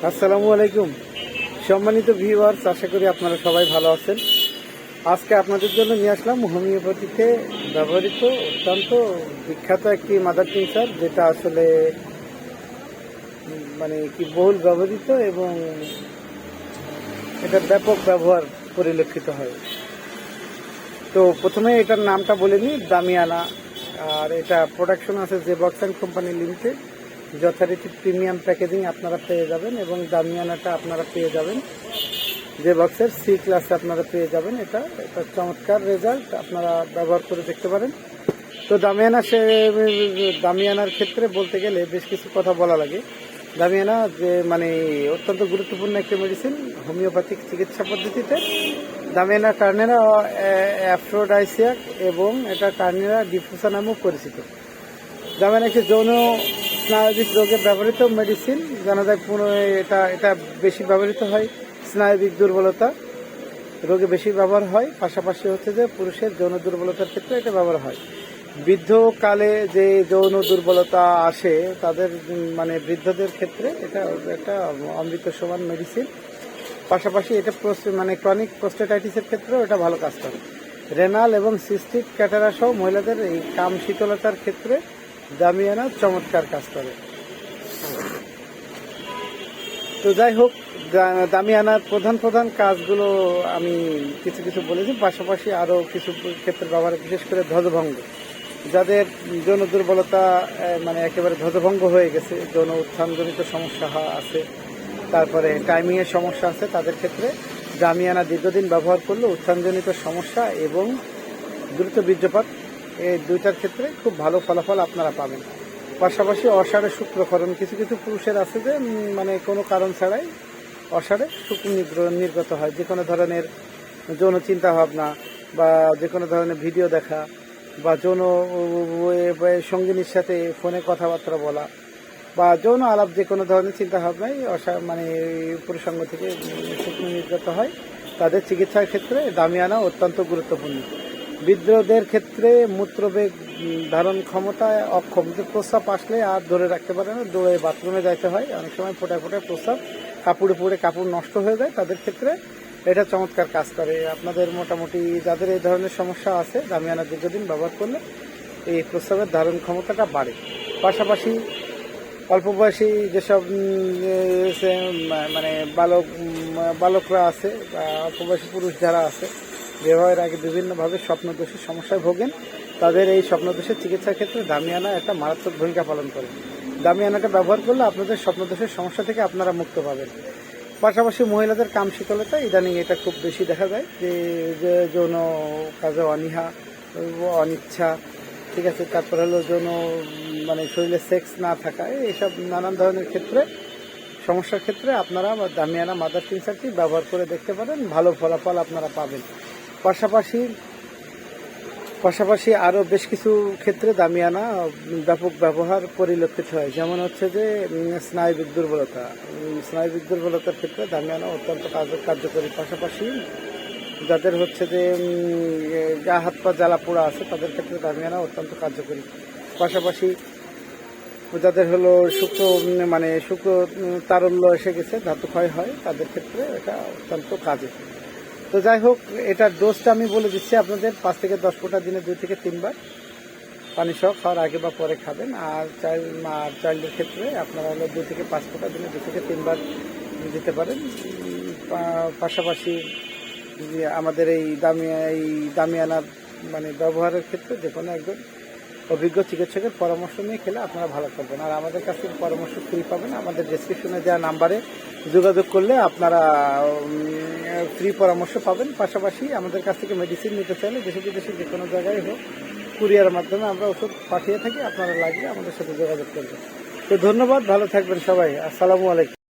আসসালামু আলাইকুম সম্মানিত ভিউয়ার্স, আশা করি আপনারা সবাই ভালো আছেন। আজকে আপনাদের জন্য নিয়ে আসলাম হোমিওপ্যাথিতে ব্যবহৃত অত্যন্ত বিখ্যাত একটি মাদার টিনচার, যেটা আসলে মানে কি বহুল ব্যবহৃত এবং এটার ব্যাপক ব্যবহার পরিলক্ষিত হয়। তো প্রথমে এটার নামটা বলে নিই, দামিয়ানা। আর এটা প্রোডাকশন আছে জেবক্স অ্যান্ড কোম্পানি লিমিটেড। যথারীতি প্রিমিয়াম প্যাকেজিং আপনারা পেয়ে যাবেন এবং দামিয়ানাটা আপনারা পেয়ে যাবেন জেবক্সের সি ক্লাসে আপনারা পেয়ে যাবেন। এটা চমৎকার রেজাল্ট, আপনারা ব্যবহার করে দেখতে পারেন। তো দামিয়ানার ক্ষেত্রে বলতে গেলে বেশ কিছু কথা বলা লাগে। দামিয়ানা যে অত্যন্ত গুরুত্বপূর্ণ একটি মেডিসিন হোমিওপ্যাথিক চিকিৎসা পদ্ধতিতে। দামিয়ানা কার্নেরা অ্যাফ্রোডাইসিয়াক এবং এটা কার্নেরা ডিফুসা নামেও পরিচিত। দামিয়ানা একটি যৌন স্নায়বিক রোগে ব্যবহৃত মেডিসিন। জানা যায় এটা বেশি ব্যবহৃত হয় স্নায়বিক দুর্বলতা রোগে বেশি ব্যবহার হয়। পাশাপাশি হচ্ছে যে পুরুষের যৌন দুর্বলতার ক্ষেত্রে এটা ব্যবহার হয়। বৃদ্ধকালে যে যৌন দুর্বলতা আসে তাদের বৃদ্ধদের ক্ষেত্রে এটা একটা অমৃত সমান মেডিসিন। পাশাপাশি এটা ক্রনিক প্রোস্টেটাইটিসের ক্ষেত্রেও এটা ভালো কাজ করে। রেনাল এবং সিস্টিক ক্যাটারা সহ মহিলাদের এই কাম শীতলতার ক্ষেত্রে দামিয়ানা চমৎকার কাজ করে। তো যাই হোক, দামিয়ানার প্রধান কাজগুলো আমি কিছু বলেছি। পাশাপাশি আরও কিছু ক্ষেত্রে ব্যবহার, বিশেষ করে ধ্বজভঙ্গ, যাদের যৌন দুর্বলতা একেবারে ধ্বজভঙ্গ হয়ে গেছে, যৌন উত্থানজনিত সমস্যা আছে, তারপরে টাইমিংয়ের সমস্যা আছে, তাদের ক্ষেত্রে দামিয়ানা দীর্ঘদিন ব্যবহার করলে উত্থানজনিত সমস্যা এবং দ্রুত বীর্যপাত এই দুইটার ক্ষেত্রে খুব ভালো ফলাফল আপনারা পাবেন। পাশাপাশি অসাড়ে শুক্রকরণ, কিছু পুরুষের আছে যে কোনো কারণ ছাড়াই অসাড়ে শুক্র নির্গত হয়। যে কোনো ধরনের যৌন চিন্তা ভাবনা বা যে কোনো ধরনের ভিডিও দেখা বা যৌন সঙ্গিনীর সাথে ফোনে কথাবার্তা বলা বা যৌন আলাপ, যে কোনো ধরনের চিন্তা ভাবনাই পুরুষাঙ্গ থেকে শুক্র নির্গত হয়। তাদের চিকিৎসার ক্ষেত্রে দামিয়ানা অত্যন্ত গুরুত্বপূর্ণ। বৃদ্ধদের ক্ষেত্রে মূত্রবেগ ধারণ ক্ষমতায় অক্ষম, যে প্রস্রাব আসলে আর ধরে রাখতে পারে না, দৌড়ে বাথরুমে যাইতে হয়, অনেক সময় ফোটায় প্রস্রাব, কাপড়ে পরে কাপড় নষ্ট হয়ে যায়, তাদের ক্ষেত্রে এটা চমৎকার কাজ করে। আপনাদের মোটামুটি যাদের এই ধরনের সমস্যা আছে, দামিয়ানা দীর্ঘদিন ব্যবহার করলে এই প্রস্রাবের ধারণ ক্ষমতাটা বাড়ে। পাশাপাশি অল্প বয়সী যেসব বালকরা আছে বা অল্প বয়সী পুরুষ যারা আছে, বিবাহের আগে বিভিন্নভাবে স্বপ্নদোষের সমস্যায় ভোগেন, তাদের এই স্বপ্নদোষের চিকিৎসার ক্ষেত্রে দামিয়ানা একটা মারাত্মক ভূমিকা পালন করে। দামিয়ানাটা ব্যবহার করলে আপনাদের স্বপ্নদোষের সমস্যা থেকে আপনারা মুক্ত পাবেন। পাশাপাশি মহিলাদের কাম শীতলতা, ইদানিং এটা খুব বেশি দেখা যায় যে যৌন কাজে অনীহা, অনিচ্ছা, ঠিক আছে, তারপর হলো যৌন শরীরে সেক্স না থাকা, এইসব নানান ধরনের সমস্যার ক্ষেত্রে আপনারা দামিয়ানা মাদার টিনচারটি ব্যবহার করে দেখতে পারেন, ভালো ফলাফল আপনারা পাবেন। পাশাপাশি আরও বেশ কিছু ক্ষেত্রে দামিয়ানা ব্যাপক ব্যবহার পরিলক্ষিত হয়। যেমন হচ্ছে যে স্নায়বিক দুর্বলতার ক্ষেত্রে দামিয়ানা অত্যন্ত কার্যকরী। পাশাপাশি যাদের হচ্ছে যে গা হাত পা জ্বালা পোড়া আছে, তাদের ক্ষেত্রে দামিয়ানা অত্যন্ত কার্যকরী। পাশাপাশি যাদের হলো শুক্র তারল্য এসে গেছে, ধাতু ক্ষয় হয়, তাদের ক্ষেত্রে এটা অত্যন্ত কাজে। তো যাই হোক, এটার ডোজটা আমি বলে দিচ্ছি আপনাদের, 5 থেকে 10 ফোঁটা দিনে 2 থেকে 3 বার পানি সহ খাওয়ার আগে বা পরে খাবেন। আর চাইল্ডের ক্ষেত্রে আপনারা হলো 2 থেকে 5 ফোঁটা দিনে 2 থেকে 3 বার দিতে পারেন। পাশাপাশি আমাদের এই দামিয়ানা ব্যবহারের ক্ষেত্রে যে কোনো একজন অভিজ্ঞ চিকিৎসকের পরামর্শ নিয়ে খেলে আপনারা ভালো থাকবেন। আর আমাদের কাছ থেকে পরামর্শ ফ্রি পাবেন। আমাদের ডেসক্রিপশনে দেওয়া নাম্বারে যোগাযোগ করলে আপনারা ফ্রি পরামর্শ পাবেন। পাশাপাশি আমাদের কাছ থেকে মেডিসিন নিতে চাইলে দেশে বিদেশে যে কোনো জায়গায় হোক, কুরিয়ারের মাধ্যমে আমরা ওষুধ পাঠিয়ে থাকি, আপনারা লাগলে আমাদের সাথে যোগাযোগ করবেন। তো ধন্যবাদ, ভালো থাকবেন সবাই। আসসালামু আলাইকুম।